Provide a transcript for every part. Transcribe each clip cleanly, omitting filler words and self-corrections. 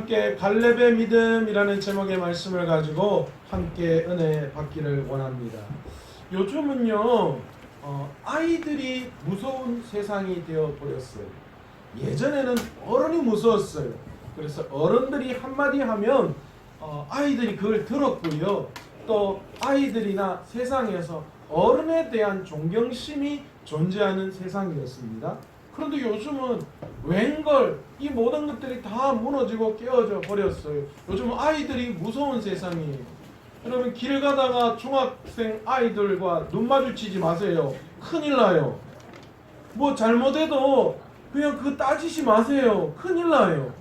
함께 갈렙의 믿음이라는 제목의 말씀을 가지고 함께 은혜 받기를 원합니다. 요즘은요 아이들이 무서운 세상이 되어 버렸어요. 예전에는 어른이 무서웠어요. 그래서 어른들이 한마디 하면 아이들이 그걸 들었고요. 또 아이들이나 세상에서 어른에 대한 존경심이 존재하는 세상이었습니다. 그런데 요즘은 웬걸 이 모든 것들이 다 무너지고 깨어져 버렸어요. 요즘은 아이들이 무서운 세상이에요. 여러분 길 가다가 중학생 아이들과 눈 마주치지 마세요. 큰일 나요. 뭐 잘못해도 그냥 그 따지지 마세요. 큰일 나요.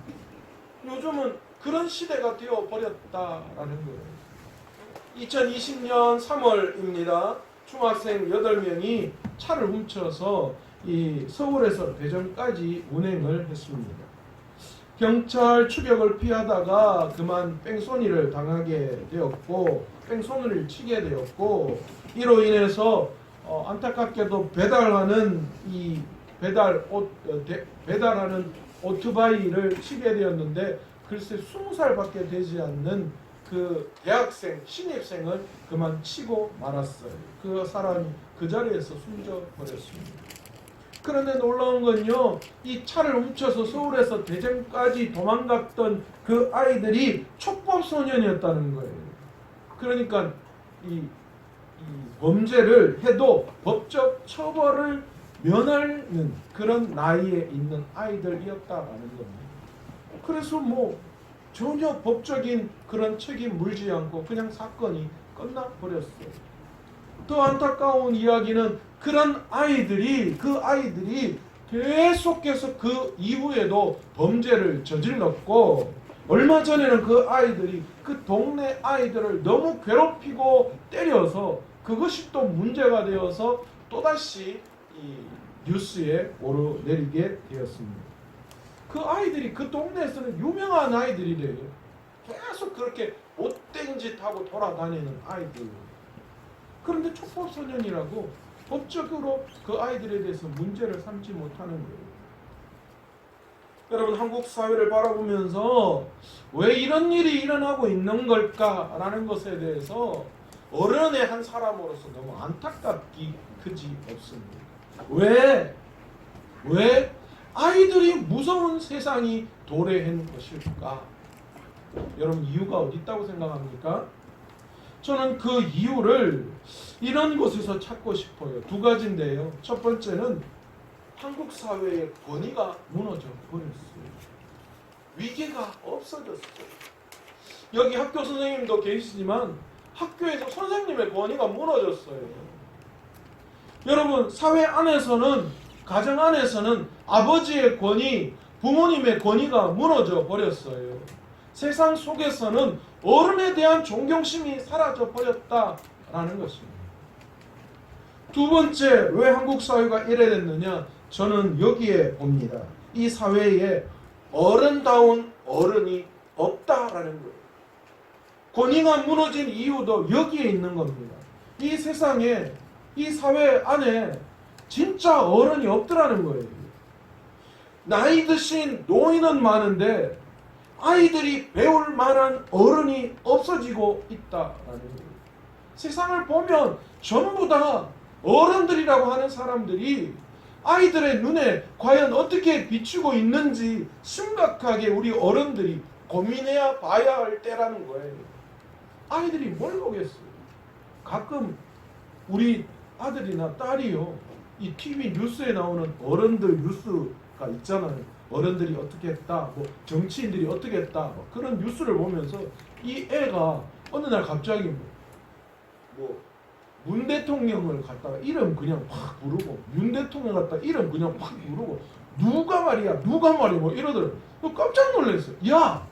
요즘은 그런 시대가 되어 버렸다라는 거예요. 2020년 3월입니다. 중학생 8명이 차를 훔쳐서 이 서울에서 대전까지 운행을 했습니다. 경찰 추격을 피하다가 그만 뺑소니를 당하게 되었고 뺑소니를 치게 되었고 이로 인해서 안타깝게도 배달하는 배달하는 오토바이를 치게 되었는데 글쎄 20살밖에 되지 않는 그 대학생 신입생을 그만 치고 말았어요. 그 사람이 그 자리에서 숨져 버렸습니다. 그런데 놀라운 건요, 이 차를 훔쳐서 서울에서 대전까지 도망갔던 그 아이들이 촉법소년이었다는 거예요. 그러니까 이 범죄를 해도 법적 처벌을 면하는 그런 나이에 있는 아이들이었다라는 겁니다. 그래서 뭐 전혀 법적인 그런 책임 물지 않고 그냥 사건이 끝나버렸어요. 더 안타까운 이야기는 그런 아이들이 계속해서 그 이후에도 범죄를 저질렀고 얼마 전에는 그 아이들이 그 동네 아이들을 너무 괴롭히고 때려서 그것이 또 문제가 되어서 또다시 이 뉴스에 오르내리게 되었습니다. 그 아이들이 그 동네에서는 유명한 아이들이래요. 계속 그렇게 못된 짓 하고 돌아다니는 아이들. 그런데 촉법소년이라고 법적으로 그 아이들에 대해서 문제를 삼지 못하는 거예요. 여러분 한국 사회를 바라보면서 왜 이런 일이 일어나고 있는 걸까라는 것에 대해서 어른의 한 사람으로서 너무 안타깝기 그지 없습니다. 왜 아이들이 무서운 세상이 도래한 것일까? 여러분 이유가 어디 있다고 생각합니까? 저는 그 이유를 이런 곳에서 찾고 싶어요. 두 가지인데요. 첫 번째는 한국 사회의 권위가 무너져 버렸어요. 위계가 없어졌어요. 여기 학교 선생님도 계시지만 학교에서 선생님의 권위가 무너졌어요. 여러분 사회 안에서는 가정 안에서는 아버지의 권위, 부모님의 권위가 무너져 버렸어요. 세상 속에서는 어른에 대한 존경심이 사라져 버렸다라는 것입니다. 두 번째, 왜 한국 사회가 이래 됐느냐? 저는 여기에 봅니다. 이 사회에 어른다운 어른이 없다라는 거예요. 권위가 무너진 이유도 여기에 있는 겁니다. 이 세상에, 이 사회 안에 진짜 어른이 없더라는 거예요. 나이 드신 노인은 많은데 아이들이 배울 만한 어른이 없어지고 있다라는 거예요. 세상을 보면 전부 다 어른들이라고 하는 사람들이 아이들의 눈에 과연 어떻게 비추고 있는지 심각하게 우리 어른들이 고민해야 봐야 할 때라는 거예요. 아이들이 뭘 보겠어요? 가끔 우리 아들이나 딸이요, 이 TV 뉴스에 나오는 어른들 뉴스가 있잖아요. 어른들이 어떻게 했다, 뭐 정치인들이 어떻게 했다, 뭐 그런 뉴스를 보면서 이 애가 어느 날 갑자기 문 대통령을 갖다가 이름 그냥 확 부르고 윤 대통령 갖다가 이름 그냥 확 부르고 누가 말이야 뭐 이러더라고. 깜짝 놀랐어요. 야,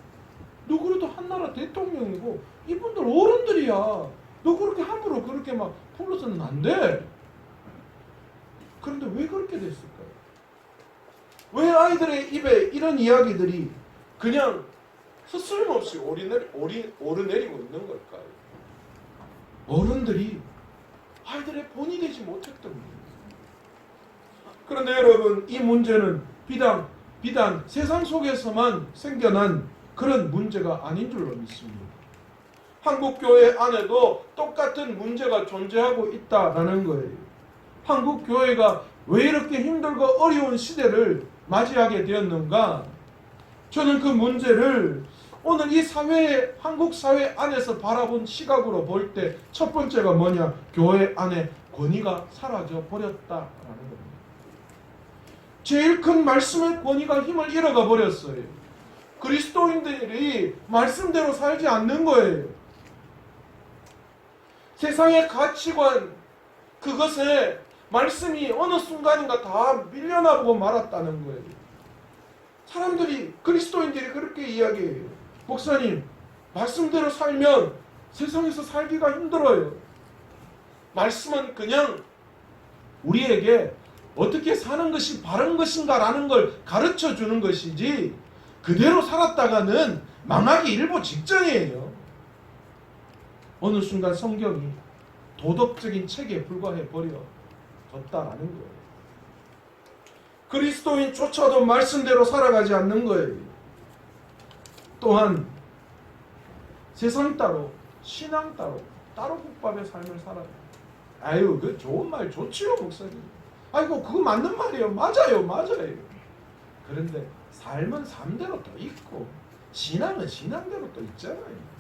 너 그래도 한나라 대통령이고 이분들 어른들이야. 너 그렇게 함부로 그렇게 막 불러서는 안 돼. 그런데 왜 그렇게 됐을까요? 왜 아이들의 입에 이런 이야기들이 그냥 스스럼없이 오르내리고 있는 걸까요? 어른들이 아이들의 본이 되지 못했던 겁니다. 그런데 여러분 이 문제는 비단 세상 속에서만 생겨난 그런 문제가 아닌 줄로 믿습니다. 한국 교회 안에도 똑같은 문제가 존재하고 있다라는 거예요. 한국 교회가 왜 이렇게 힘들고 어려운 시대를 맞이하게 되었는가? 저는 그 문제를 오늘 이 사회에, 한국 사회 안에서 바라본 시각으로 볼 때 첫 번째가 뭐냐? 교회 안에 권위가 사라져 버렸다라는 겁니다. 제일 큰 말씀의 권위가 힘을 잃어가 버렸어요. 그리스도인들이 말씀대로 살지 않는 거예요. 세상의 가치관, 그것에 말씀이 어느 순간인가 다 밀려나보고 말았다는 거예요. 사람들이, 그리스도인들이 그렇게 이야기해요. 목사님, 말씀대로 살면 세상에서 살기가 힘들어요. 말씀은 그냥 우리에게 어떻게 사는 것이 바른 것인가 라는 걸 가르쳐 주는 것이지, 그대로 살았다가는 망하기 일보 직전이에요. 어느 순간 성경이 도덕적인 책에 불과해 버려졌다라는 거예요. 그리스도인조차도 말씀대로 살아가지 않는 거예요. 또한 세상 따로, 신앙 따로, 따로 국밥의 삶을 살아요. 아유, 그 좋은 말 좋지요, 목사님. 아이고, 그거 맞는 말이에요. 맞아요, 맞아요. 그런데 삶은 삶대로 또 있고, 신앙은 신앙대로 또 있잖아요.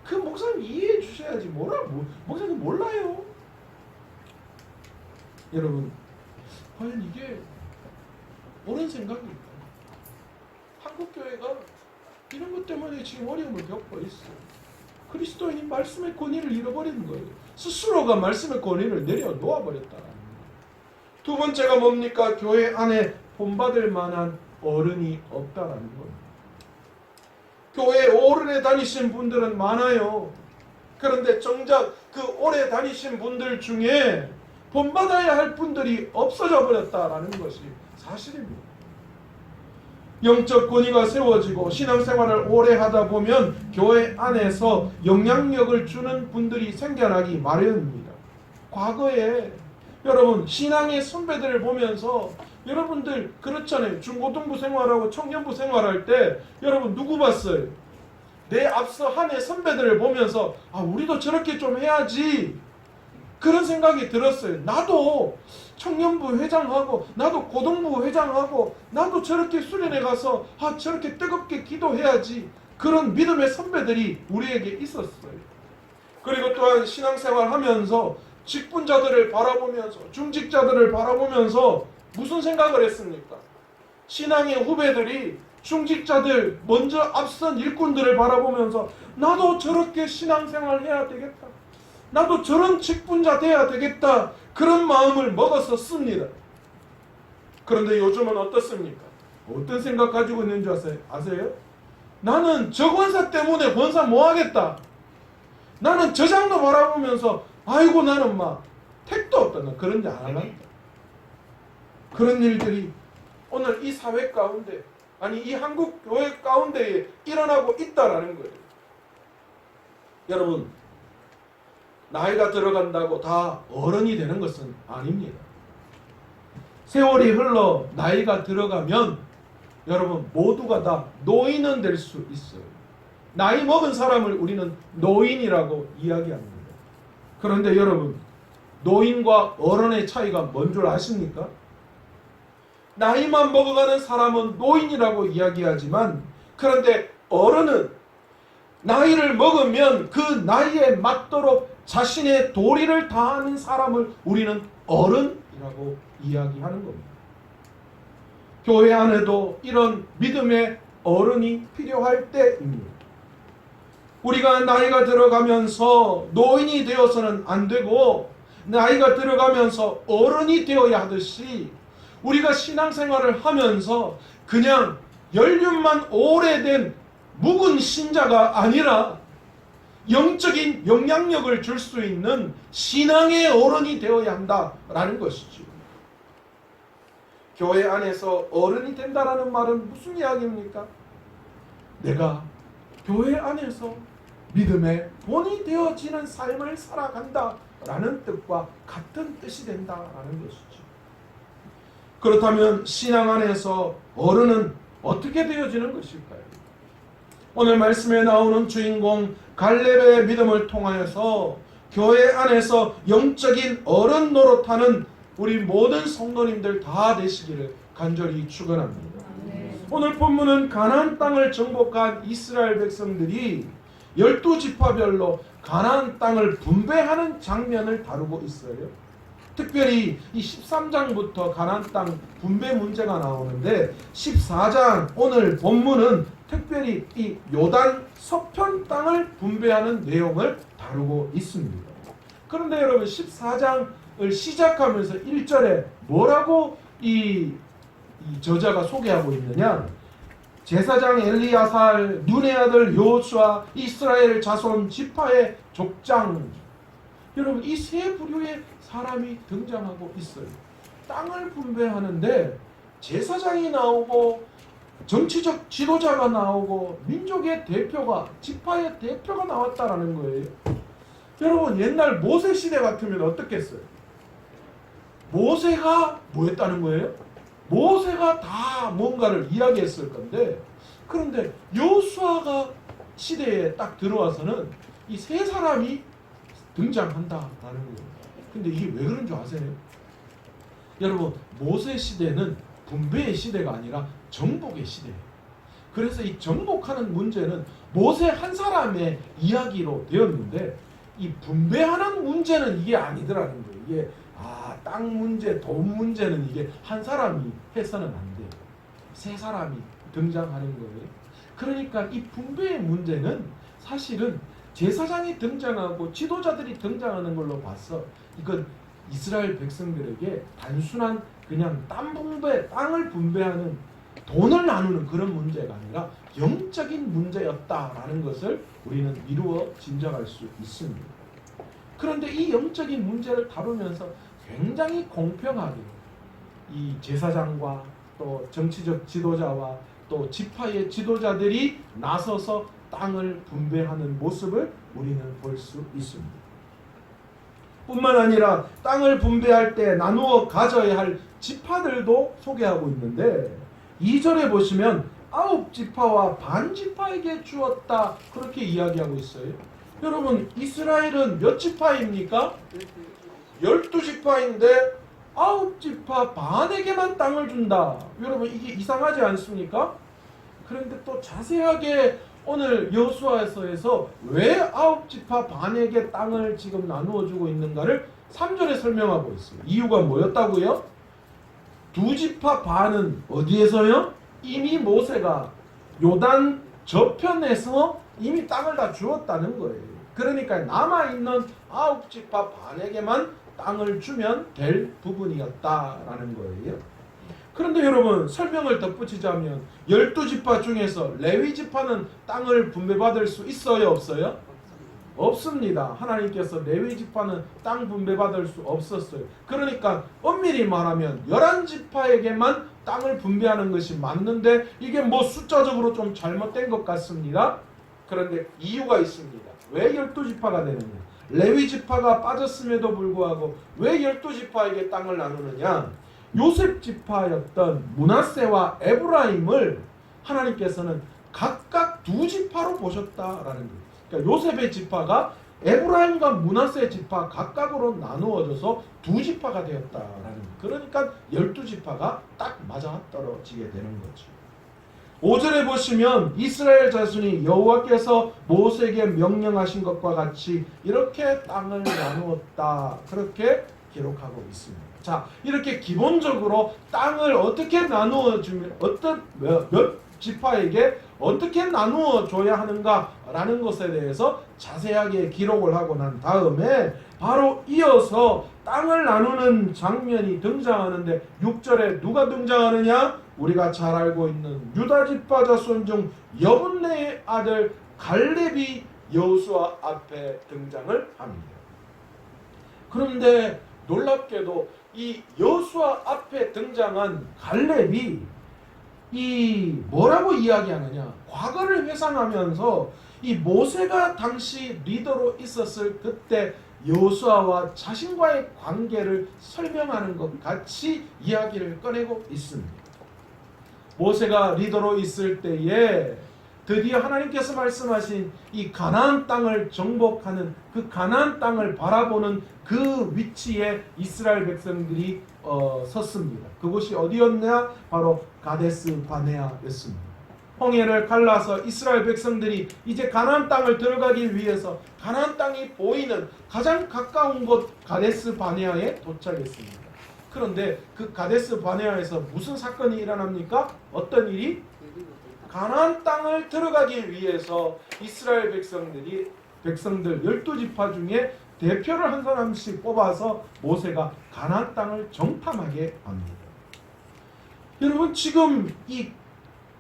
그 목사님 이해해 주셔야지. 목사님 몰라요. 여러분, 과연 이게 옳은 생각입니까? 한국교회가 이런 것 때문에 지금 어려움을 겪고 있어요. 그리스도인이 말씀의 권위를 잃어버리는 거예요. 스스로가 말씀의 권위를 내려놓아버렸다. 두 번째가 뭡니까? 교회 안에 본받을 만한 어른이 없다라는 겁니다. 교회에 오래 다니신 분들은 많아요. 그런데 정작 그 오래 다니신 분들 중에 본받아야 할 분들이 없어져 버렸다라는 것이 사실입니다. 영적 권위가 세워지고 신앙생활을 오래 하다 보면 교회 안에서 영향력을 주는 분들이 생겨나기 마련입니다. 과거에 여러분 신앙의 선배들을 보면서 여러분들 그렇잖아요. 중고등부 생활하고 청년부 생활할 때 여러분 누구 봤어요? 내 앞서 한 해 선배들을 보면서 우리도 저렇게 좀 해야지, 그런 생각이 들었어요. 나도 청년부 회장하고 나도 고등부 회장하고 나도 저렇게 수련회 가서 저렇게 뜨겁게 기도해야지, 그런 믿음의 선배들이 우리에게 있었어요. 그리고 또한 신앙생활 하면서 직분자들을 바라보면서, 중직자들을 바라보면서 무슨 생각을 했습니까? 신앙의 후배들이 중직자들, 먼저 앞선 일꾼들을 바라보면서 나도 저렇게 신앙생활 해야 되겠다, 나도 저런 직분자 돼야 되겠다, 그런 마음을 먹었었습니다. 그런데 요즘은 어떻습니까? 어떤 생각 가지고 있는 줄 아세요? 나는 저 권사 때문에 권사 뭐 하겠다, 나는 저 장로 바라보면서 아이고 나는 택도 없다, 그런 데 안 한다. 그런 일들이 오늘 이 사회 가운데, 아니 이 한국 교회 가운데에 일어나고 있다라는 거예요. 여러분, 나이가 들어간다고 다 어른이 되는 것은 아닙니다. 세월이 흘러 나이가 들어가면 여러분 모두가 다 노인은 될 수 있어요. 나이 먹은 사람을 우리는 노인이라고 이야기합니다. 그런데 여러분, 노인과 어른의 차이가 뭔 줄 아십니까? 나이만 먹어가는 사람은 노인이라고 이야기하지만, 그런데 어른은 나이를 먹으면 그 나이에 맞도록 자신의 도리를 다하는 사람을 우리는 어른이라고 이야기하는 겁니다. 교회 안에도 이런 믿음의 어른이 필요할 때입니다. 우리가 나이가 들어가면서 노인이 되어서는 안 되고, 나이가 들어가면서 어른이 되어야 하듯이 우리가 신앙생활을 하면서 그냥 연륜만 오래된 묵은 신자가 아니라 영적인 영향력을 줄 수 있는 신앙의 어른이 되어야 한다라는 것이죠. 교회 안에서 어른이 된다라는 말은 무슨 이야기입니까? 내가 교회 안에서 믿음의 본이 되어지는 삶을 살아간다라는 뜻과 같은 뜻이 된다라는 것이죠. 그렇다면 신앙 안에서 어른은 어떻게 되어지는 것일까요? 오늘 말씀에 나오는 주인공 갈렙의 믿음을 통하여서 교회 안에서 영적인 어른 노릇하는 우리 모든 성도님들 다 되시기를 간절히 축원합니다. 오늘 본문은 가나안 땅을 정복한 이스라엘 백성들이 12지파별로 가나안 땅을 분배하는 장면을 다루고 있어요. 특별히 이 13장부터 가나안 땅 분배 문제가 나오는데 14장 오늘 본문은 특별히 이 요단 서편 땅을 분배하는 내용을 다루고 있습니다. 그런데 여러분 14장을 시작하면서 1절에 뭐라고 이 저자가 소개하고 있느냐? 제사장 엘리야살, 눈의 아들 여호수아, 이스라엘 자손 지파의 족장. 여러분 이 세 부류의 사람이 등장하고 있어요. 땅을 분배하는데 제사장이 나오고 정치적 지도자가 나오고 민족의 대표가 지파의 대표가 나왔다라는 거예요. 여러분 옛날 모세 시대 같으면 어떻겠어요? 모세가 뭐 했다는 거예요? 모세가 다 뭔가를 이야기했을 건데 그런데 여호수아가 시대에 딱 들어와서는 이 세 사람이 등장한다라는 거예요. 근데 이게 왜 그런 줄 아세요? 여러분 모세 시대는 분배의 시대가 아니라 정복의 시대예요. 그래서 이 정복하는 문제는 모세 한 사람의 이야기로 되었는데 이 분배하는 문제는 이게 아니더라는 거예요. 이게 땅 문제, 돈 문제는 이게 한 사람이 해서는 안 돼요. 세 사람이 등장하는 거예요. 그러니까 이 분배의 문제는 사실은 제사장이 등장하고 지도자들이 등장하는 걸로 봐서 이건 이스라엘 백성들에게 단순한 그냥 땅을 분배하는 돈을 나누는 그런 문제가 아니라 영적인 문제였다라는 것을 우리는 이루어 짐작할 수 있습니다. 그런데 이 영적인 문제를 다루면서 굉장히 공평하게 이 제사장과 또 정치적 지도자와 또 지파의 지도자들이 나서서 땅을 분배하는 모습을 우리는 볼 수 있습니다. 뿐만 아니라 땅을 분배할 때 나누어 가져야 할 지파들도 소개하고 있는데 2절에 보시면 9지파와 반지파에게 주었다 그렇게 이야기하고 있어요. 여러분 이스라엘은 몇 지파입니까? 12지파인데 9지파 반에게만 땅을 준다. 여러분 이게 이상하지 않습니까? 그런데 또 자세하게 오늘 여호수아서에서 왜 9지파 반에게 땅을 지금 나누어 주고 있는가를 3절에 설명하고 있어요. 이유가 뭐였다고요? 2지파 반은 어디에서요? 이미 모세가 요단 저편에서 이미 땅을 다 주었다는 거예요. 그러니까 남아있는 9지파 반에게만 땅을 주면 될 부분이었다라는 거예요. 그런데 여러분 설명을 덧붙이자면 12지파 중에서 레위지파는 땅을 분배받을 수 있어요? 없어요? 없습니다. 하나님께서 레위지파는 땅 분배받을 수 없었어요. 그러니까 엄밀히 말하면 11지파에게만 땅을 분배하는 것이 맞는데 이게 뭐 숫자적으로 좀 잘못된 것 같습니다. 그런데 이유가 있습니다. 왜 12지파가 되느냐? 레위지파가 빠졌음에도 불구하고 왜 12지파에게 땅을 나누느냐? 요셉 지파였던 므낫세와 에브라임을 하나님께서는 각각 2지파로 보셨다라는 거예요. 그러니까 요셉의 지파가 에브라임과 므낫세 지파 각각으로 나누어져서 2지파가 되었다라는 거예요. 그러니까 12지파가 딱 맞아떨어지게 되는 거죠. 5절에 보시면 이스라엘 자손이 여호와께서 모세에게 명령하신 것과 같이 이렇게 땅을 나누었다 그렇게 기록하고 있습니다. 자, 이렇게 기본적으로 땅을 어떻게 나누어 주면 몇 지파에게 어떻게 나누어 줘야 하는가라는 것에 대해서 자세하게 기록을 하고 난 다음에 바로 이어서 땅을 나누는 장면이 등장하는데 6절에 누가 등장하느냐? 우리가 잘 알고 있는 유다 지파 자손 중 여분네의 아들 갈렙이 여호수아 앞에 등장을 합니다. 그런데 놀랍게도 이 여호수아 앞에 등장한 갈렙이 이 뭐라고 이야기하느냐? 과거를 회상하면서 이 모세가 당시 리더로 있었을 그때 여호수아와 자신과의 관계를 설명하는 것 같이 이야기를 꺼내고 있습니다. 모세가 리더로 있을 때에 드디어 하나님께서 말씀하신 이 가나안 땅을 정복하는 그 가나안 땅을 바라보는 그 위치에 이스라엘 백성들이 섰습니다. 그곳이 어디였냐? 바로 가데스 바네아였습니다. 홍해를 갈라서 이스라엘 백성들이 이제 가나안 땅을 들어가기 위해서 가나안 땅이 보이는 가장 가까운 곳 가데스 바네아에 도착했습니다. 그런데 그 가데스 바네아에서 무슨 사건이 일어납니까? 어떤 일이? 가나안 땅을 들어가기 위해서 이스라엘 백성들 12지파 중에 대표를 한 사람씩 뽑아서 모세가 가나안 땅을 정탐하게 합니다. 여러분, 지금 이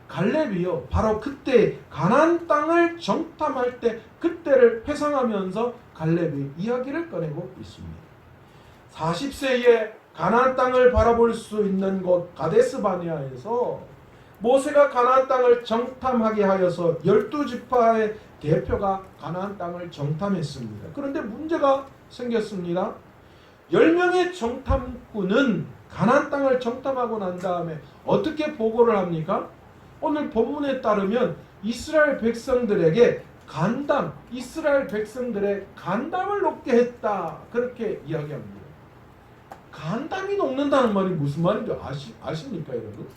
갈렙이요, 바로 그때 가나안 땅을 정탐할 때 그때를 회상하면서 갈렙의 이야기를 꺼내고 있습니다. 40세에 가나안 땅을 바라볼 수 있는 곳 가데스 바네아에서 모세가 가나안 땅을 정탐하게 하여서 12지파의 대표가 가나안 땅을 정탐했습니다. 그런데 문제가 생겼습니다. 10명의 정탐꾼은 가나안 땅을 정탐하고 난 다음에 어떻게 보고를 합니까? 오늘 본문에 따르면 이스라엘 백성들에게 이스라엘 백성들의 간담을 높게 했다, 그렇게 이야기합니다. 간담이 녹는다는 말이 무슨 말인지 아십니까, 여러분?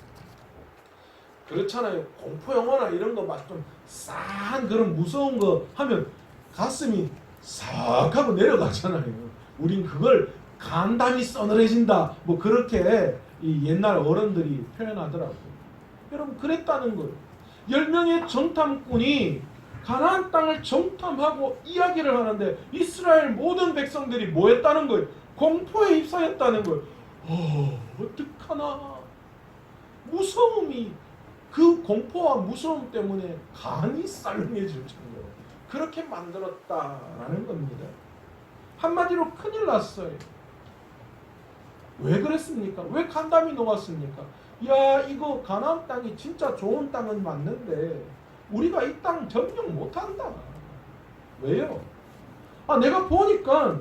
그렇잖아요. 공포 영화나 이런 거 막 좀 싸한 그런 무서운 거 하면 가슴이 싹 하고 내려가잖아요. 우린 그걸 간담이 서늘해진다, 뭐 그렇게 이 옛날 어른들이 표현하더라고요. 여러분, 그랬다는 거예요. 10명의 정탐꾼이 가나안 땅을 정탐하고 이야기를 하는데 이스라엘 모든 백성들이 뭐 했다는 거예요? 공포에 휩싸였다는 거예요. 어떡하나. 무서움이, 그 공포와 무서움 때문에 간이 쌀렁해질 정도로 그렇게 만들었다라는 겁니다. 한마디로 큰일 났어요. 왜 그랬습니까? 왜 간담이 녹았습니까? 야, 이거 가나안 땅이 진짜 좋은 땅은 맞는데 우리가 이 땅 점령 못한다. 왜요? 내가 보니까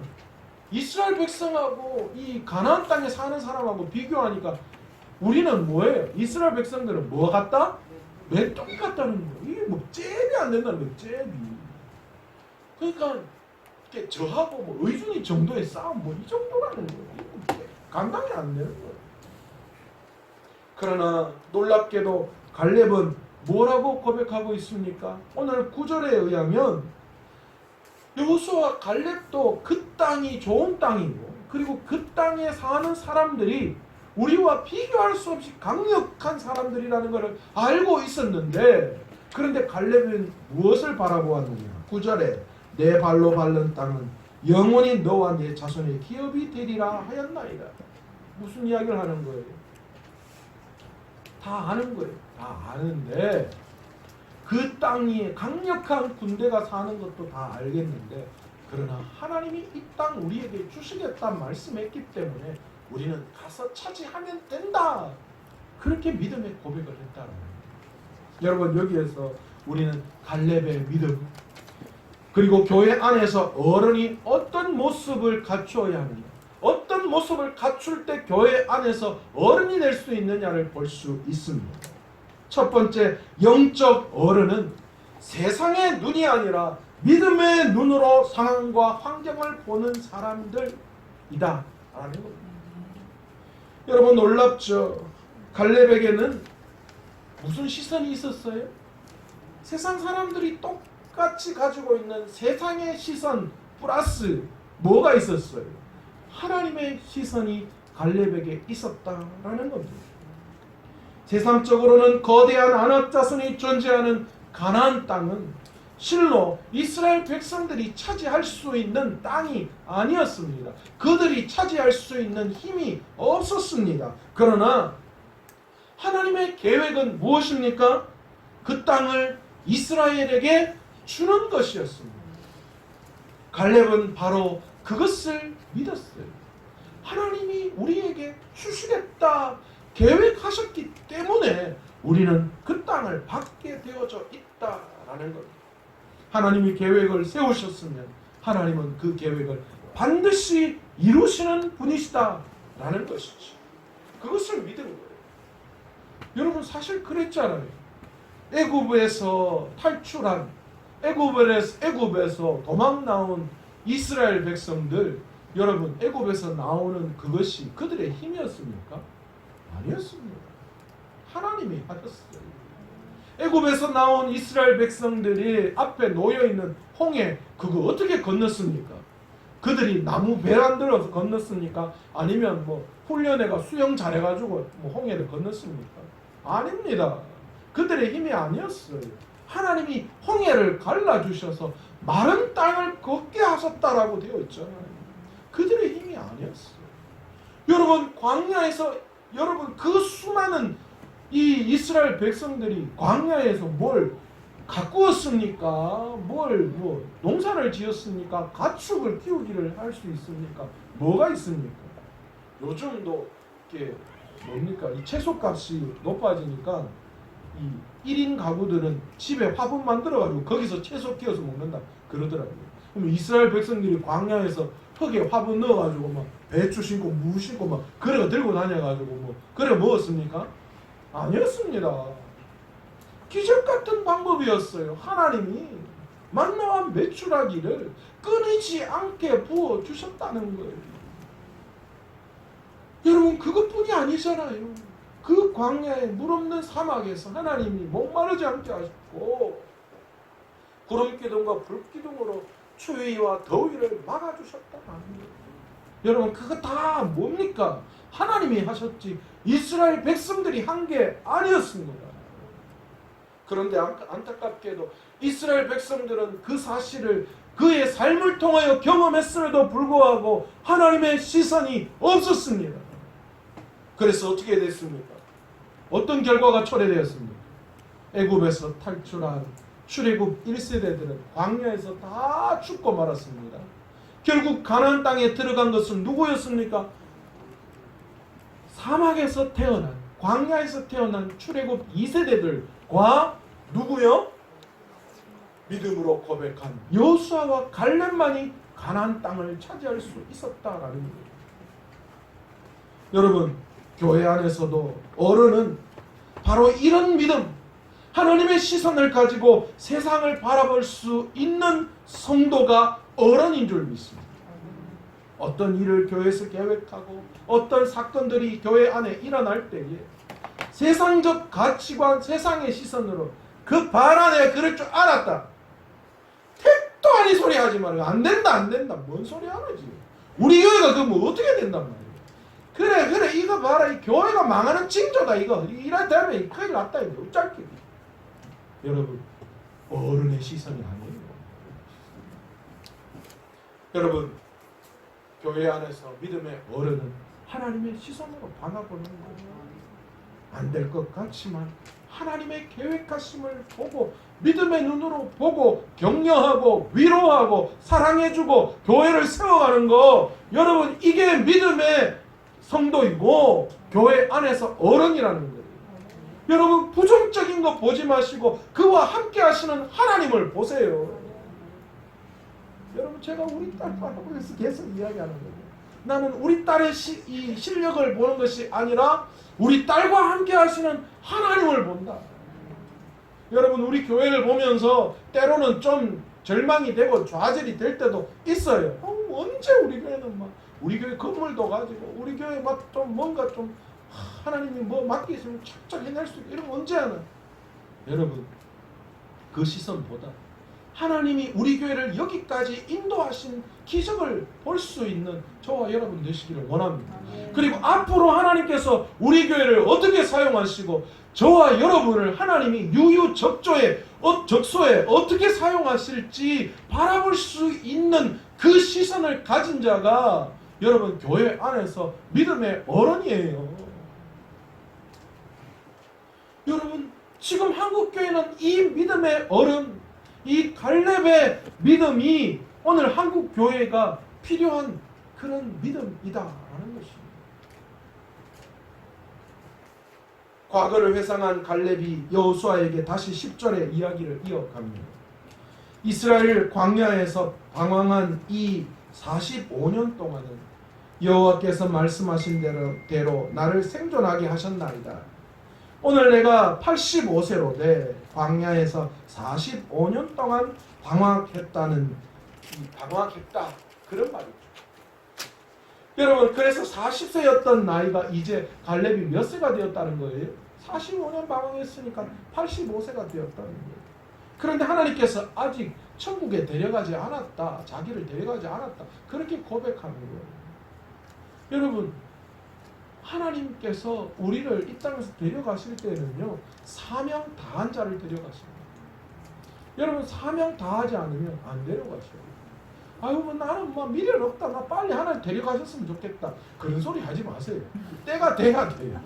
이스라엘 백성하고 이 가나안 땅에 사는 사람하고 비교하니까 우리는 뭐예요? 이스라엘 백성들은 뭐 같다? 메뚜기 같다는 거예요. 이게 뭐 잽이 안 된다는 거예요. 잽이. 그러니까 저하고 뭐 의준이 정도의 싸움 뭐 이 정도라는 거예요. 감당이 안 되는 거예요. 그러나 놀랍게도 갈렙은 뭐라고 고백하고 있습니까? 오늘 9절에 의하면 여호수아와 갈렙도 그 땅이 좋은 땅이고, 그리고 그 땅에 사는 사람들이 우리와 비교할 수 없이 강력한 사람들이라는 것을 알고 있었는데, 그런데 갈렙은 무엇을 바라보았느냐? 9절에 내 발로 밟는 땅은 영원히 너와 네 자손의 기업이 되리라 하였나이다. 무슨 이야기를 하는 거예요? 다 아는 거예요. 다 아는데 그 땅이 강력한 군대가 사는 것도 다 알겠는데, 그러나 하나님이 이 땅 우리에게 주시겠다는 말씀했기 때문에 우리는 가서 차지하면 된다, 그렇게 믿음의 고백을 했다는 거예요. 여러분, 여기에서 우리는 갈렙의 믿음, 그리고 교회 안에서 어른이 어떤 모습을 갖추어야 하느냐, 어떤 모습을 갖출 때 교회 안에서 어른이 될 수 있느냐를 볼 수 있습니다. 첫 번째, 영적 어른은 세상의 눈이 아니라 믿음의 눈으로 상황과 환경을 보는 사람들이다 라는 겁니다. 여러분, 놀랍죠? 갈렙에게는 무슨 시선이 있었어요? 세상 사람들이 똑같이 가지고 있는 세상의 시선 플러스 뭐가 있었어요? 하나님의 시선이 갈렙에게 있었다라는 겁니다. 세상적으로는 거대한 아낙 자손이 존재하는 가나안 땅은 실로 이스라엘 백성들이 차지할 수 있는 땅이 아니었습니다. 그들이 차지할 수 있는 힘이 없었습니다. 그러나 하나님의 계획은 무엇입니까? 그 땅을 이스라엘에게 주는 것이었습니다. 갈렙은 바로 그것을 믿었어요. 하나님이 우리에게 주시겠다 계획하셨기 때문에 우리는 그 땅을 받게 되어져 있다라는 겁니다. 하나님이 계획을 세우셨으면 하나님은 그 계획을 반드시 이루시는 분이시다라는 것이죠. 그것을 믿은 거예요. 여러분, 사실 그랬잖아요. 애굽에서 탈출한 애굽에서 도망 나온 이스라엘 백성들, 여러분, 애굽에서 나오는 그것이 그들의 힘이었습니까? 아니었습니다. 하나님이 하셨어요. 애굽에서 나온 이스라엘 백성들이 앞에 놓여 있는 홍해, 그거 어떻게 건넜습니까? 그들이 나무 배란 들어서 건넜습니까? 아니면 뭐 훈련해가 수영 잘해가지고 뭐 홍해를 건넜습니까? 아닙니다. 그들의 힘이 아니었어요. 하나님이 홍해를 갈라주셔서 마른 땅을 걷게 하셨다라고 되어 있잖아요. 그들의 힘이 아니었어요. 여러분, 광야에서 여러분 그 수많은 이 이스라엘 백성들이 광야에서 뭘 가꾸었습니까? 뭐 농사를 지었습니까? 가축을 키우기를 할 수 있습니까? 뭐가 있습니까? 요즘도 이렇게 뭡니까? 이 채소값이 높아지니까 이 1인 가구들은 집에 화분 만들어가지고 거기서 채소 키워서 먹는다 그러더라고요. 그럼 이스라엘 백성들이 광야에서 흙에 화분 넣어가지고 막 배추 심고 무 심고 막 그래 들고 다녀가지고 뭐 그래 먹었습니까? 아니었습니다. 기적 같은 방법이었어요. 하나님이 만나와 메추라기를 끊이지 않게 부어 주셨다는 거예요. 여러분, 그것뿐이 아니잖아요. 그 광야의 물 없는 사막에서 하나님이 목마르지 않게 하셨고 구름기둥과 불기둥으로 추위와 더위를 막아주셨다는 거예요. 여러분, 그거 다 뭡니까? 하나님이 하셨지 이스라엘 백성들이 한 게 아니었습니다. 그런데 안타깝게도 이스라엘 백성들은 그 사실을 그의 삶을 통하여 경험했음에도 불구하고 하나님의 시선이 없었습니다. 그래서 어떻게 됐습니까? 어떤 결과가 초래되었습니까? 애굽에서 탈출한 출애굽 1세대들은 광야에서 다 죽고 말았습니다. 결국 가나안 땅에 들어간 것은 누구였습니까? 사막에서 태어난, 광야에서 태어난 출애굽 2세대들과 누구요? 믿음으로 고백한 여호수아와 갈렙만이 가나안 땅을 차지할 수 있었다라는 거예요. 여러분, 교회 안에서도 어른은 바로 이런 믿음, 하나님의 시선을 가지고 세상을 바라볼 수 있는 성도가 어른인 줄 믿습니다. 어떤 일을 교회에서 계획하고 어떤 사건들이 교회 안에 일어날 때에 세상적 가치관, 세상의 시선으로 그 발 안에 그럴 줄 알았다. 택도 아닌 소리 하지 말아요. 안 된다. 뭔 소리 하는지. 우리 교회가 그러면 어떻게 된단 말이에요. 그래 이거 봐라. 이 교회가 망하는 징조다. 이거 이러다면 큰일 났다. 이거 어쩔게. 여러분, 어른의 시선이 아니에요. 여러분, 교회 안에서 믿음의 어른은 하나님의 시선으로 바라보는 거예요. 안 될 것 같지만 하나님의 계획하심을 보고 믿음의 눈으로 보고 격려하고 위로하고 사랑해주고 교회를 세워가는 거, 여러분, 이게 믿음의 성도이고 교회 안에서 어른이라는 거예요. 여러분, 부정적인 거 보지 마시고 그와 함께 하시는 하나님을 보세요. 여러분, 제가 우리 딸 바라보면서 계속 이야기하는 거예요. 나는 우리 딸의 이 실력을 보는 것이 아니라 우리 딸과 함께 하시는 하나님을 본다. 여러분, 우리 교회를 보면서 때로는 좀 절망이 되고 좌절이 될 때도 있어요. 언제 우리 교회는 막 우리 교회 건물도 가지고 우리 교회 막 좀 뭔가 좀 하나님이 뭐 맡기시면 착착 해낼 수 있고 이런 거 언제 하나? 여러분, 그 시선보다 하나님이 우리 교회를 여기까지 인도하신 기적을 볼 수 있는 저와 여러분 되시기를 원합니다. 그리고 앞으로 하나님께서 우리 교회를 어떻게 사용하시고 저와 여러분을 하나님이 유유적소에 어떻게 사용하실지 바라볼 수 있는 그 시선을 가진 자가 여러분 교회 안에서 믿음의 어른이에요. 여러분, 지금 한국교회는 이 믿음의 어른, 이 갈렙의 믿음이 오늘 한국교회가 필요한 그런 믿음이다라는 것입니다. 과거를 회상한 갈렙이 여호수아에게 다시 10절의 이야기를 이어갑니다. 이스라엘 광야에서 방황한 이 45년 동안은 여호와께서 말씀하신 대로 나를 생존하게 하셨나이다. 오늘 내가 85세로 돼 광야에서 45년 동안 방황했다는 방황했다 그런 말이죠. 여러분 그래서 40세였던 나이가 이제 갈렙이 몇 세가 되었다는 거예요? 45년 방황했으니까 85세가 되었다는 거예요. 그런데 하나님께서 아직 천국에 데려가지 않았다. 자기를 데려가지 않았다. 그렇게 고백하는 거예요. 여러분 하나님께서 우리를 이 땅에서 데려가실 때는요. 사명 다한 자를 데려가십니다. 여러분 사명 다하지 않으면 안 데려가셔요. 아유 뭐 나는 뭐 미련 없다. 나 빨리 하나님 데려가셨으면 좋겠다. 그런 소리 하지 마세요. 때가 돼야 돼요.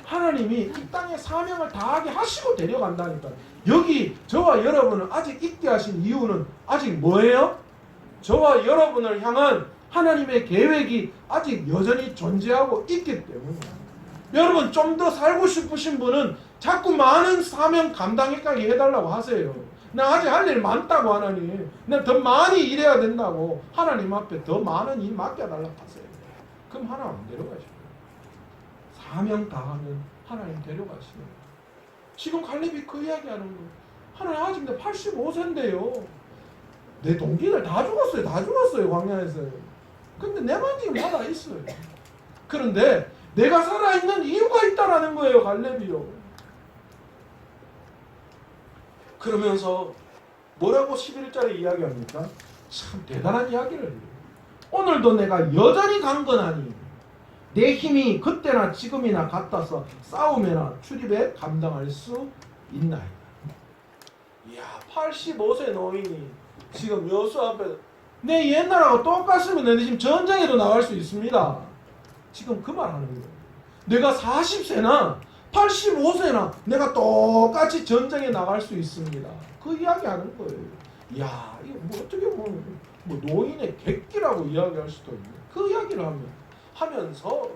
하나님이 이 땅에 사명을 다하게 하시고 데려간다니까. 여기 저와 여러분을 아직 있게 하신 이유는 아직 뭐예요? 저와 여러분을 향한 하나님의 계획이 아직 여전히 존재하고 있기 때문이에요. 여러분 좀 더 살고 싶으신 분은 자꾸 많은 사명 감당하게 해달라고 하세요. 나 아직 할 일 많다고 하나님. 나 더 많이 일해야 된다고 하나님 앞에 더 많은 일 맡겨달라고 하세요. 그럼 하나님 안 데려가시고 사명 다하면 하나님 데려가시는 지금 갈렙이 그 이야기하는 거예요. 하나님 아직 내 85세인데요. 내 동기들 다 죽었어요. 다 죽었어요. 광야에서. 근데 내만 지금 살아있어요. 그런데 내가 살아있는 이유가 있다라는 거예요. 갈렙이요. 그러면서 뭐라고 11절에 이야기합니까? 참 대단한 이야기를 해요. 오늘도 내가 여전히 강건하니 내 힘이 그때나 지금이나 같아서 싸움이나 출입에 감당할 수 있나이다. 이야 85세 노인이 지금 여수 앞에 내 옛날하고 똑같으면 내 지금 전쟁에도 나갈 수 있습니다. 지금 그 말 하는 거예요. 내가 40세나 85세나 내가 똑같이 전쟁에 나갈 수 있습니다. 그 이야기 하는 거예요. 이야 이거 뭐 어떻게 보면 뭐 노인의 객기라고 이야기할 수도 있는 그 이야기를 하면서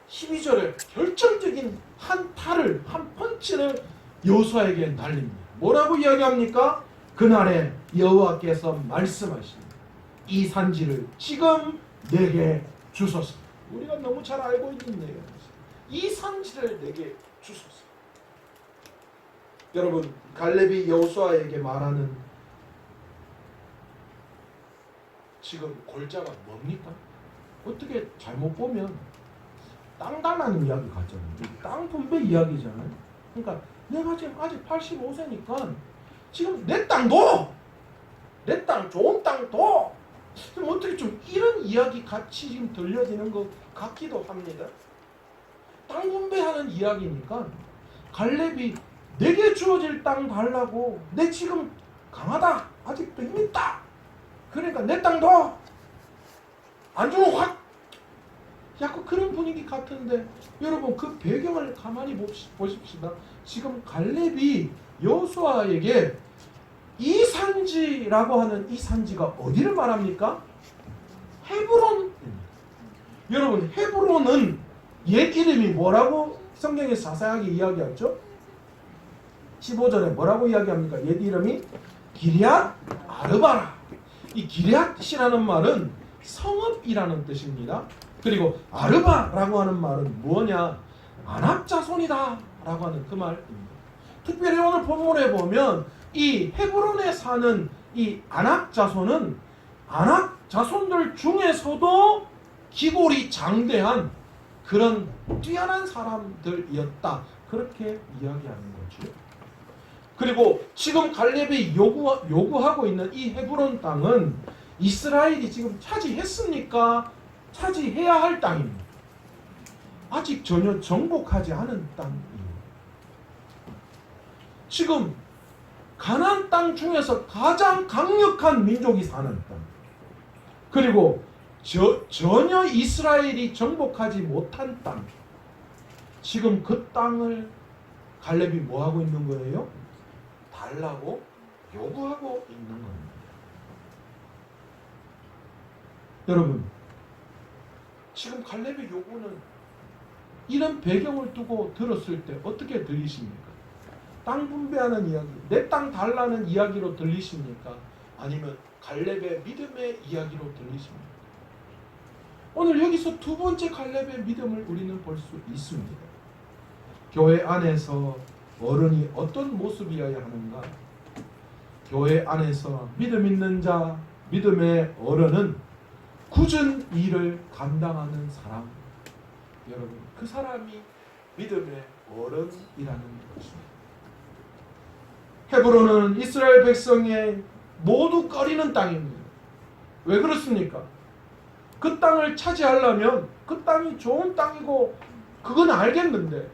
12절에 결정적인 한 탈을 한 펀치를 여호수아에게 날립니다. 뭐라고 이야기합니까? 그날에 여호와께서 말씀하십니다. 이 산지를 지금 내게 주소서. 우리가 너무 잘 알고 있는 내용. 이 산지를 내게 주소서. 여러분 갈렙이 여호수아에게 말하는 지금 골자가 뭡니까? 어떻게 잘못 보면 땅 달라는 이야기 같잖아요. 땅 분배 이야기잖아요. 그러니까 내가 지금 아직 85세니까 지금 내 땅도 내 땅 좋은 땅도 좀 어떻게 좀 이런 이야기 같이 지금 들려지는 것 같기도 합니다. 땅 분배하는 이야기니까 갈렙이 내게 주어질 땅 달라고 내 지금 강하다 아직도 힘 있다 그러니까 내 땅도 안 주고 확 약간 그런 분위기 같은데 여러분 그 배경을 가만히 보십시다. 지금 갈렙이 여호수아에게 이 산지라고 하는 이 산지가 어디를 말합니까? 헤브론. 여러분 헤브론은 옛 이름이 뭐라고 성경에서 자세하게 이야기하죠? 15절에 뭐라고 이야기합니까? 옛 이름이 기럇 아르바라. 이 기럇이라는 말은 성읍이라는 뜻입니다. 그리고 아르바라고 하는 말은 뭐냐? 아낙자손이다 라고 하는 그 말입니다. 특별히 오늘 본문에 보면 이 헤브론에 사는 이 아낙자손은 아낙자손들 중에서도 기골이 장대한 그런 뛰어난 사람들이었다. 그렇게 이야기하는 거죠. 그리고 지금 갈렙이 요구하고 있는 이 헤브론 땅은 이스라엘이 지금 차지했습니까? 차지해야 할 땅입니다. 아직 전혀 정복하지 않은 땅입니다. 지금 가나안 땅 중에서 가장 강력한 민족이 사는 땅. 그리고 전혀 이스라엘이 정복하지 못한 땅. 지금 그 땅을 갈렙이 뭐하고 있는 거예요? 달라고 요구하고 있는 겁니다. 여러분 지금 갈렙의 요구는 이런 배경을 두고 들었을 때 어떻게 들리십니까? 땅 분배하는 이야기, 내 땅 달라는 이야기로 들리십니까? 아니면 갈렙의 믿음의 이야기로 들리십니까? 오늘 여기서 두 번째 갈렙의 믿음을 우리는 볼 수 있습니다. 교회 안에서 어른이 어떤 모습이어야 하는가? 교회 안에서 믿음 있는 자, 믿음의 어른은 굳은 일을 감당하는 사람. 여러분, 그 사람이 믿음의 어른이라는 것입니다. 헤브론은 이스라엘 백성의 모두 꺼리는 땅입니다. 왜 그렇습니까? 그 땅을 차지하려면 그 땅이 좋은 땅이고 그건 알겠는데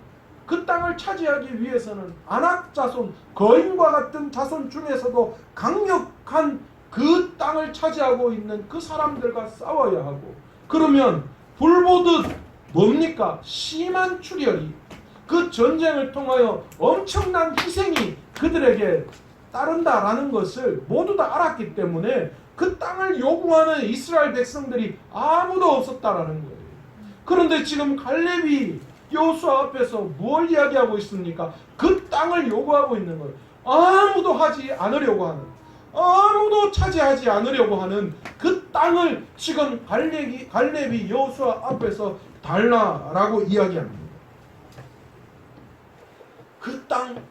그 땅을 차지하기 위해서는 아낙 자손, 거인과 같은 자손 중에서도 강력한 그 땅을 차지하고 있는 그 사람들과 싸워야 하고, 그러면 불보듯 뭡니까? 심한 출혈이, 그 전쟁을 통하여 엄청난 희생이 그들에게 따른다라는 것을 모두 다 알았기 때문에 그 땅을 요구하는 이스라엘 백성들이 아무도 없었다라는 거예요. 그런데 지금 갈렙이 여호수아 앞에서 뭘 이야기하고 있습니까? 그 땅을 요구하고 있는 거예요. 아무도 하지 않으려고 하는, 아무도 차지하지 않으려고 하는 그 땅을 지금 갈렙이 여호수아 앞에서 달라라고 이야기합니다. 그 땅,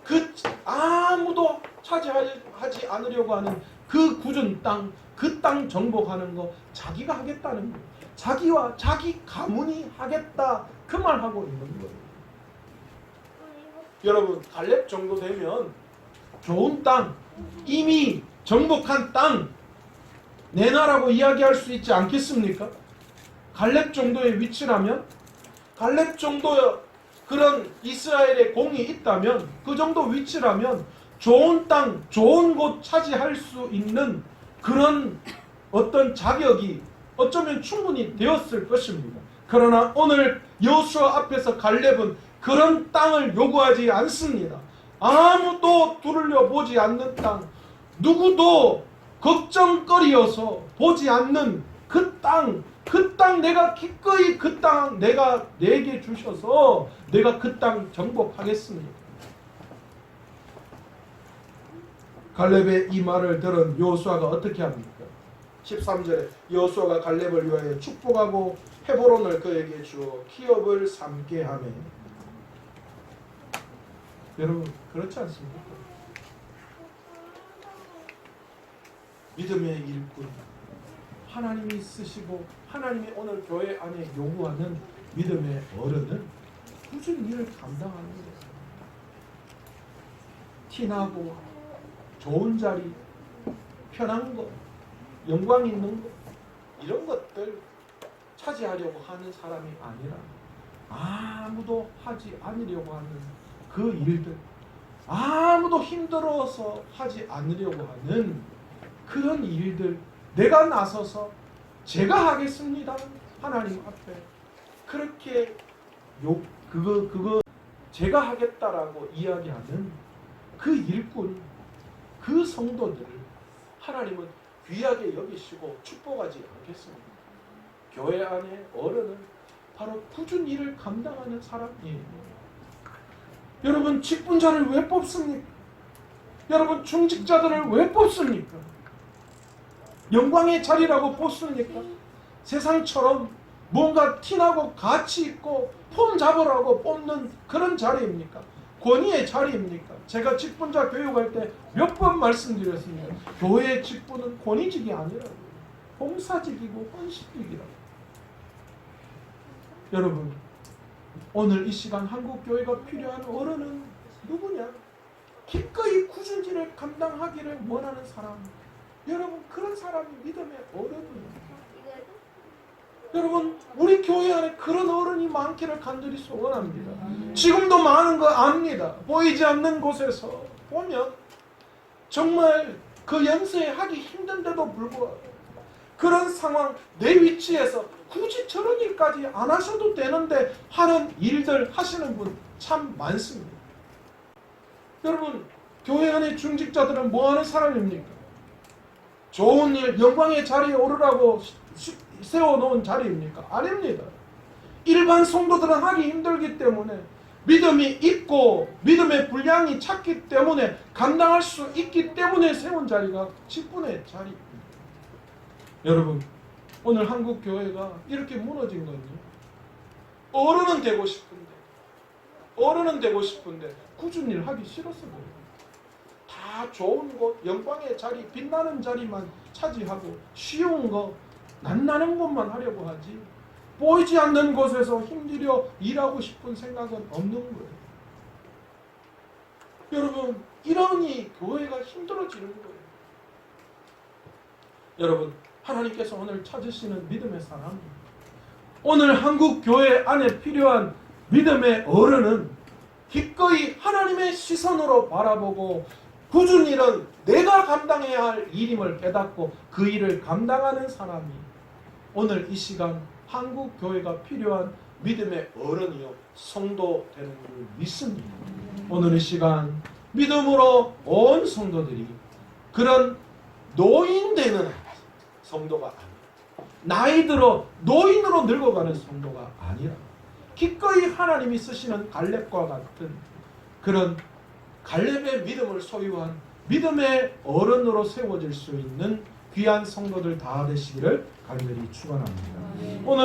그 아무도 차지하지 않으려고 하는 그 굳은 땅, 그 땅 정복하는 거 자기가 하겠다는 거예요. 자기와 자기 가문이 하겠다, 그 말하고 있는 거예요. 여러분, 갈렙 정도 되면 좋은 땅, 이미 정복한 땅 내놔라고 이야기할 수 있지 않겠습니까? 갈렙 정도의 위치라면, 갈렙 정도의 그런 이스라엘의 공이 있다면, 그 정도 위치라면 좋은 땅, 좋은 곳 차지할 수 있는 그런 어떤 자격이 어쩌면 충분히 되었을 것입니다. 그러나 오늘 여호수아 앞에서 갈렙은 그런 땅을 요구하지 않습니다. 아무도 두들려 보지 않는 땅, 누구도 걱정거리여서 보지 않는 그 땅, 그 땅 내가 기꺼이 그 땅 내가 내게 주셔서 내가 그 땅 정복하겠습니다. 갈렙의 이 말을 들은 여호수아가 어떻게 합니까? 13절에 여호수아가 갈렙을 위하여 축복하고 헤브론을 그에게 주어 기업을 삼게 하매. 여러분, 그렇지 않습니까? 믿음의 일꾼, 하나님이 쓰시고 하나님이 오늘 교회 안에 요구하는 믿음의 어른은 굳은 일을 감당하는 거예요. 티나고 좋은 자리, 편한 것, 영광 있는 것, 이런 것들 차지하려고 하는 사람이 아니라 아무도 하지 않으려고 하는 그 일들, 아무도 힘들어서 하지 않으려고 하는 그런 일들, 내가 나서서 제가 하겠습니다, 하나님 앞에 그렇게 그거 제가 하겠다라고 이야기하는 그 일꾼, 그 성도들을 하나님은 귀하게 여기시고 축복하지 않겠습니까? 교회 안에 어른은 바로 굳은 일을 감당하는 사람이에요. 여러분, 직분자를 왜 뽑습니까? 여러분, 중직자들을 왜 뽑습니까? 영광의 자리라고 뽑습니까? 세상처럼 뭔가 티나고 가치 있고 폼 잡으라고 뽑는 그런 자리입니까? 권위의 자리입니까? 제가 직분자 교육할 때 몇 번 말씀드렸습니다. 교회의 직분은 권위직이 아니라고, 봉사직이고 헌신직이라고. 여러분, 오늘 이 시간 한국교회가 필요한 어른은 누구냐? 기꺼이 굳은 일을 감당하기를 원하는 사람. 여러분, 그런 사람이 믿음의 어른이에요. 여러분, 우리 교회 안에 그런 어른이 많기를 간절히 소원합니다. 지금도 많은 거 압니다. 보이지 않는 곳에서 보면 정말 그 연세에 하기 힘든데도 불구하고 그런 상황, 내 위치에서 굳이 저런 일까지 안 하셔도 되는데 하는 일들 하시는 분 참 많습니다. 여러분, 교회 안에 중직자들은 뭐 하는 사람입니까? 좋은 일, 영광의 자리에 오르라고 세워놓은 자리입니까? 아닙니다. 일반 성도들은 하기 힘들기 때문에, 믿음이 있고 믿음의 분량이 찼기 때문에, 감당할 수 있기 때문에 세운 자리가 직분의 자리입니다. 여러분, 오늘 한국 교회가 이렇게 무너진 건요, 어른은 되고 싶은데 어른은 되고 싶은데 꾸준히 일 하기 싫었어. 다 좋은 곳, 영광의 자리, 빛나는 자리만 차지하고 쉬운 거, 낫나는 것만 하려고 하지 보이지 않는 곳에서 힘들여 일하고 싶은 생각은 없는 거예요. 여러분, 이러니 교회가 힘들어지는 거예요. 여러분, 하나님께서 오늘 찾으시는 믿음의 사람, 오늘 한국 교회 안에 필요한 믿음의 어른은 기꺼이 하나님의 시선으로 바라보고 굳은 일은 내가 감당해야 할 일임을 깨닫고 그 일을 감당하는 사람이 오늘 이 시간 한국 교회가 필요한 믿음의 어른이요 성도 되는 줄 믿습니다. 오늘 이 시간 믿음으로 온 성도들이 그런 노인되는 성도가 아니라 나이 들어 노인으로 늙어가는 성도가 아니라 기꺼이 하나님이 쓰시는 갈렙과 같은 그런 갈렙의 믿음을 소유한 믿음의 어른으로 세워질 수 있는 귀한 성도들 다 되시기를 간절히 축원합니다. 오늘